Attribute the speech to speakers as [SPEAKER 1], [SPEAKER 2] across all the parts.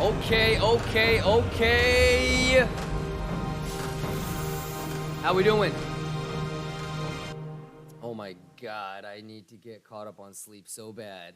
[SPEAKER 1] Okay. How we doing? Oh my God, I need to get caught up on sleep so bad.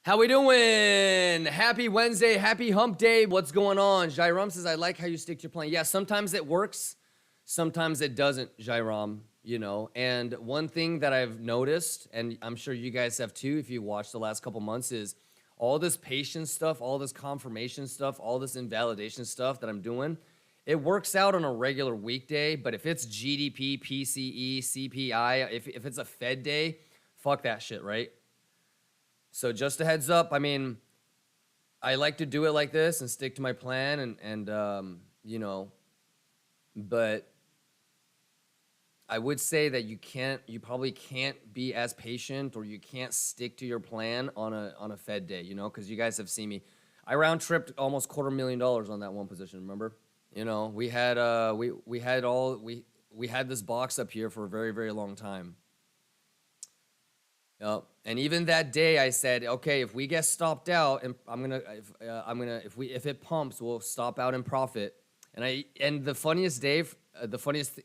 [SPEAKER 1] How we doing? Happy Wednesday, happy hump day. What's going on? Jairam says, I like how you stick to your plan. Yeah, sometimes it works, sometimes it doesn't, Jairam, you know. And one thing that I've noticed, and I'm sure you guys have too if you watched the last couple months, is all this patience stuff, all this confirmation stuff, all this invalidation stuff that I'm doing, it works out on a regular weekday. But if it's GDP, PCE, CPI, if it's a Fed day, fuck that shit, right? So just a heads up, I mean, I like to do it like this and stick to my plan and you know, but I would say that you probably can't be as patient, or you can't stick to your plan on a Fed day, you know, because you guys have seen me. I round tripped almost $250,000 on that one position, remember? You know, we had we had this box up here for a very, very long time. And even that day, I said, okay, if we get stopped out, and if it pumps, we'll stop out in profit. And the funniest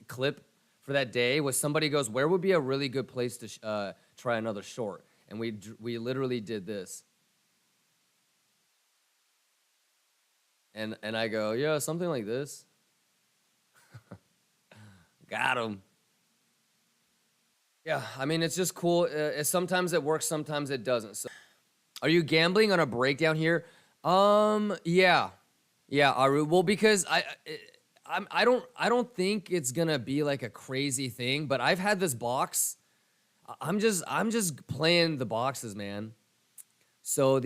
[SPEAKER 1] clip for that day was somebody goes, where would be a really good place to try another short? And we literally did this. And I go, yeah, something like this. Got him. Yeah, I mean, it's just cool. Sometimes it works, sometimes it doesn't. So, are you gambling on a breakdown here? Yeah, Aru. Well, because I don't think it's gonna be like a crazy thing. But I've had this box. I'm just playing the boxes, man. So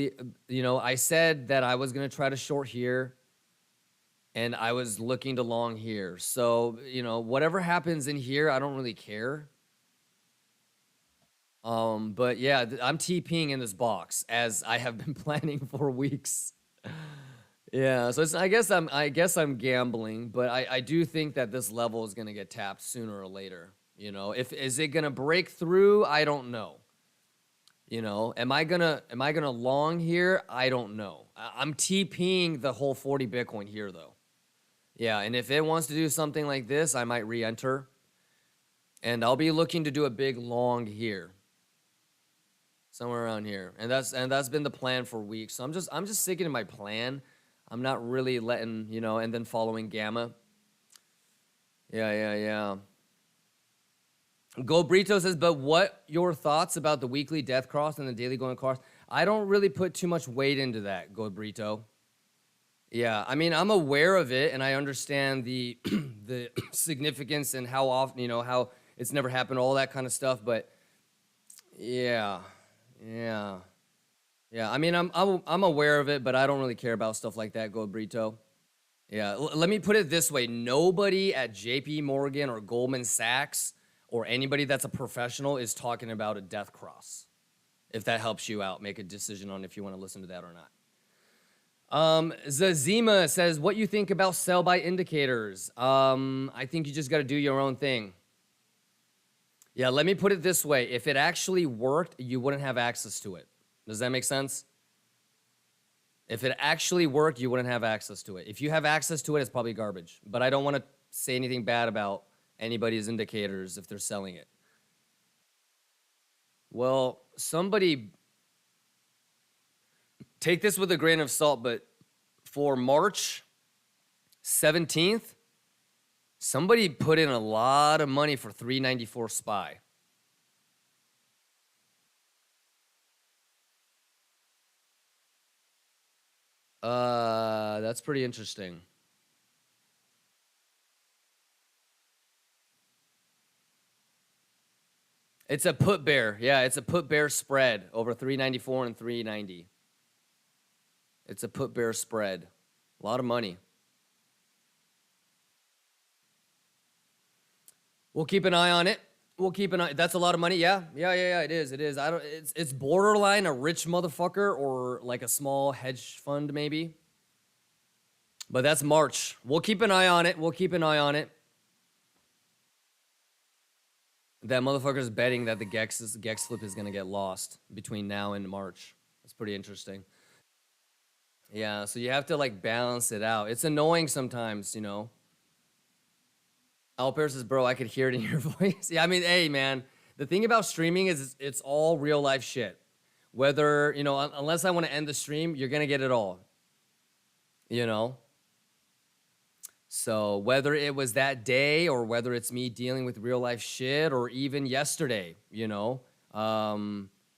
[SPEAKER 1] I said that I was gonna try to short here, and I was looking to long here. So whatever happens in here, I don't really care. But yeah, I'm TPing in this box as I have been planning for weeks. Yeah, so I guess I'm gambling, but I do think that this level is gonna get tapped sooner or later. Is it gonna break through? I don't know. Am I gonna long here? I don't know. I'm TPing the whole 40 Bitcoin here though. Yeah, and if it wants to do something like this, I might re-enter, and I'll be looking to do a big long here. Somewhere around here, and that's been the plan for weeks. So I'm just sticking to my plan. I'm not really letting and then following Gamma. Yeah. Gold Brito says, but what your thoughts about the weekly death cross and the daily going cross? I don't really put too much weight into that, Gold Brito. Yeah, I mean, I'm aware of it, and I understand the the significance and how often how it's never happened, all that kind of stuff. But yeah. I mean, I'm aware of it, but I don't really care about stuff like that, Gold Brito. Yeah, let me put it this way: nobody at J.P. Morgan or Goldman Sachs or anybody that's a professional is talking about a death cross. If that helps you out, make a decision on if you want to listen to that or not. Zazima says, "What you think about sell by indicators?" I think you just got to do your own thing. Yeah, let me put it this way. If it actually worked, you wouldn't have access to it. Does that make sense? If it actually worked, you wouldn't have access to it. If you have access to it, it's probably garbage. But I don't want to say anything bad about anybody's indicators if they're selling it. Well, somebody take this with a grain of salt, but for March 17th, somebody put in a lot of money for 394 SPY. That's pretty interesting. It's a put bear. Yeah, it's a put bear spread over 394 and 390. It's a put bear spread. A lot of money. We'll keep an eye on it. We'll keep an eye. That's a lot of money. Yeah. It is. It's borderline a rich motherfucker or like a small hedge fund maybe. But that's March. We'll keep an eye on it. That motherfucker's betting that the Gex flip is gonna get lost between now and March. That's pretty interesting. Yeah, so you have to like balance it out. It's annoying sometimes, you know. Alper says, bro, I could hear it in your voice. Yeah, I mean, hey, man, the thing about streaming is it's all real life shit. Whether, you know, unless I want to end the stream, you're going to get it all, you know. So whether it was that day or whether it's me dealing with real life shit or even yesterday, you know,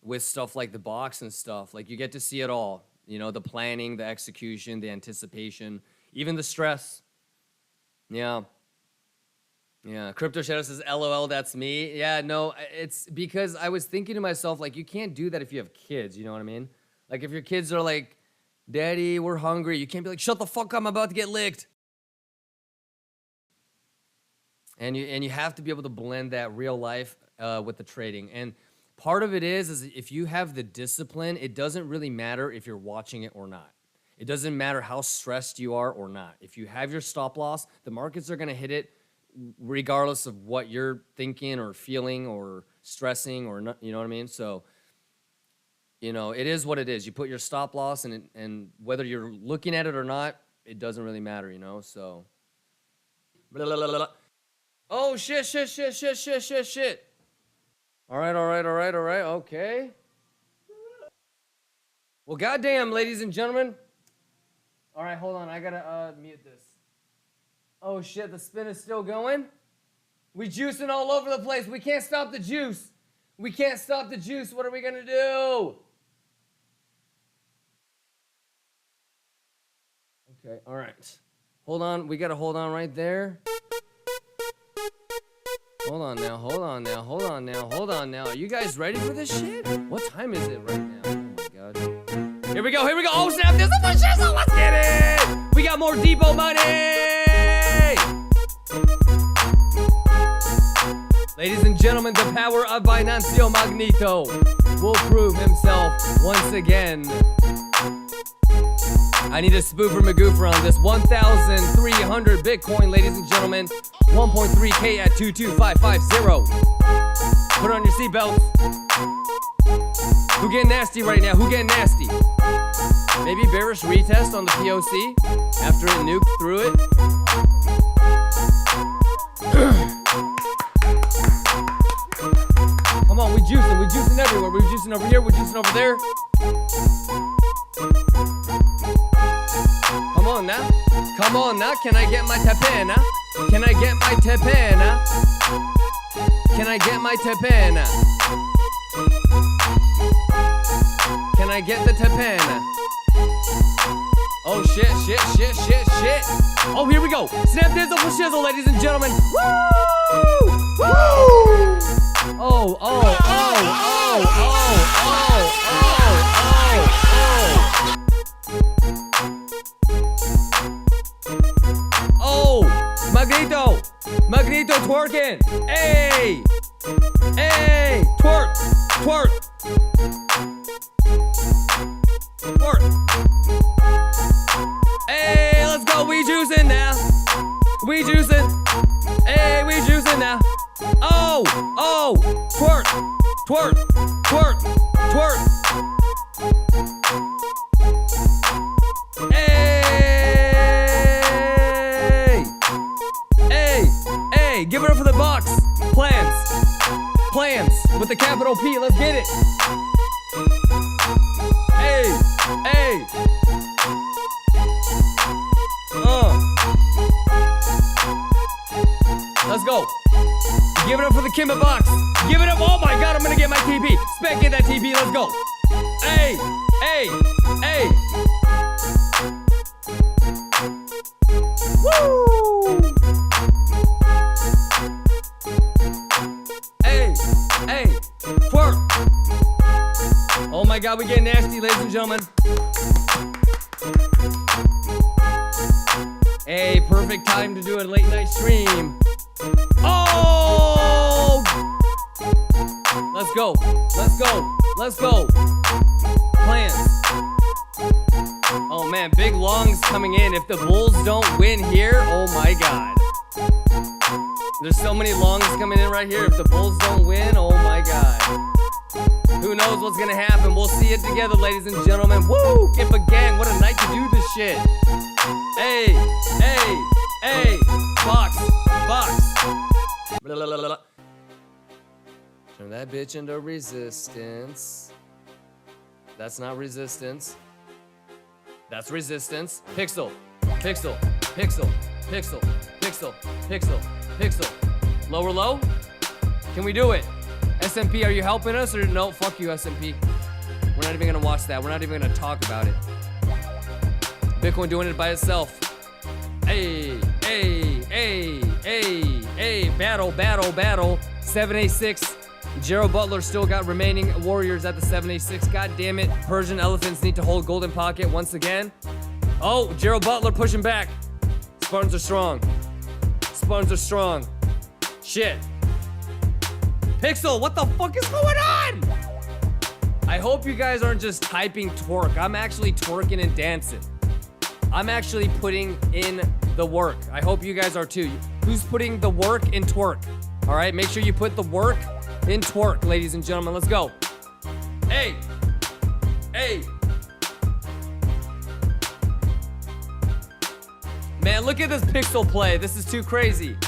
[SPEAKER 1] with stuff like the box and stuff, like you get to see it all, you know, the planning, the execution, the anticipation, even the stress. Yeah. Yeah, Crypto Shadow says, LOL, that's me. Yeah, no, it's because I was thinking to myself, like, you can't do that if you have kids, you know what I mean? Like, if your kids are like, Daddy, we're hungry, you can't be like, shut the fuck up, I'm about to get licked. And you have to be able to blend that real life with the trading. And part of it is if you have the discipline, it doesn't really matter if you're watching it or not. It doesn't matter how stressed you are or not. If you have your stop loss, the markets are going to hit it regardless of what you're thinking or feeling or stressing or not, you know what I mean? So, you know, it is what it is. You put your stop loss and whether you're looking at it or not, it doesn't really matter, you know? So, blah, blah, blah, blah. Oh, shit. All right, okay. Well, goddamn, ladies and gentlemen. All right, hold on, I gotta mute this. Oh shit, the spin is still going? We juicing all over the place. We can't stop the juice. We can't stop the juice. What are we gonna do? Okay, all right. Hold on, we gotta hold on right there. Hold on now. Are you guys ready for this shit? What time is it right now? Oh my god. Here we go. Oh snap, this is for shizzle. Let's get it. We got more depot money. Ladies and gentlemen, the power of Binancio Magneto will prove himself once again. I need a spoofer magoofer on this. 1,300 Bitcoin, ladies and gentlemen. 1.3K at 22550. Put on your seatbelts. Who getting nasty right now? Maybe bearish retest on the POC after it nuked through it. Come on, we juicing everywhere. We're juicing over here, we're juicing over there. Come on now, can I get my tapena? Can I get my tapena? Can I get the tapena? Oh shit. Oh, here we go. Snap dizzle for shizzle, ladies and gentlemen. Woo! Oh. Oh, Magneto twerking. Hey, twerk. Hey, let's go. We juicing now. Hey, we juicing now. Oh, twerk. Hey, give it up for the box. Plans with the capital P. Let's get it. Hey. Let's go. Give it up for the Kimba box. Give it up. Oh my god, I'm gonna get my TP. Spec, get that TP. Let's go. Hey. Woo. Hey. Twerk. Oh my god, we getting nasty, ladies and gentlemen. Hey, perfect time to do a late night stream. Oh! Let's go. Plans. Oh man, big longs coming in. If the Bulls don't win here, oh my god. There's so many longs coming in right here. If the Bulls don't win, oh my god. Who knows what's gonna happen? We'll see it together, ladies and gentlemen. Woo! Kimba gang, what a night to do this shit. Hey, hey, hey, box, box. Blah, blah, blah, blah. Turn that bitch into resistance. That's not resistance. That's resistance. Pixel, pixel, pixel, pixel, pixel, pixel, pixel. Lower low? Can we do it? SMP, are you helping us or no? Fuck you, SMP. We're not even gonna watch that. We're not even gonna talk about it. Bitcoin doing it by itself. Hey, hey, hey, hey, hey. Battle, battle, battle. 786. Gerald Butler still got remaining warriors at the 786. God damn it. Persian elephants need to hold golden pocket once again. Oh, Gerald Butler pushing back. Spartans are strong. Spartans are strong. Shit. Pixel, what the fuck is going on? I hope you guys aren't just typing twerk. I'm actually twerking and dancing. I'm actually putting in the work. I hope you guys are too. Who's putting the work in twerk? All right, make sure you put the work in twerk, ladies and gentlemen. Let's go. Hey, hey. Man, look at this pixel play. This is too crazy.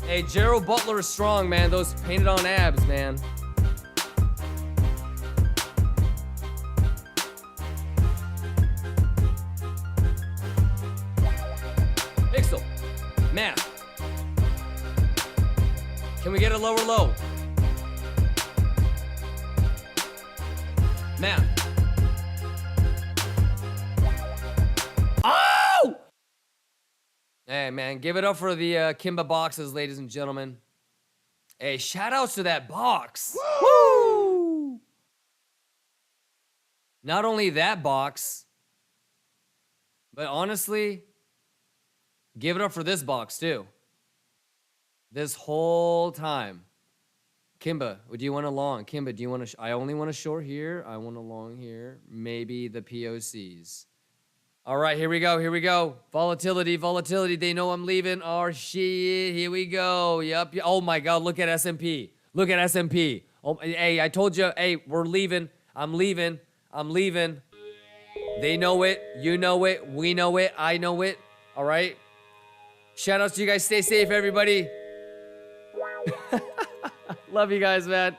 [SPEAKER 1] Hey, Gerald Butler is strong, man. Those painted on abs, man. Pixel. Math. Can we get a lower low? Math. Oh! Hey, man, give it up for the Kimba boxes, ladies and gentlemen. Hey, shout outs to that box. Woo! Not only that box, but honestly, give it up for this box too. This whole time. Kimba, do you want a long? Kimba, do you want I only want a short here. I want a long here. Maybe the POCs. All right, here we go. Here we go. Volatility, volatility. They know I'm leaving. Oh, shit. Here we go. Yep. Oh, my God. Look at S&P. Look at S&P. Oh, hey, I told you. Hey, we're leaving. I'm leaving. I'm leaving. They know it. You know it. We know it. I know it. All right. Shout outs to you guys. Stay safe, everybody. Love you guys, man.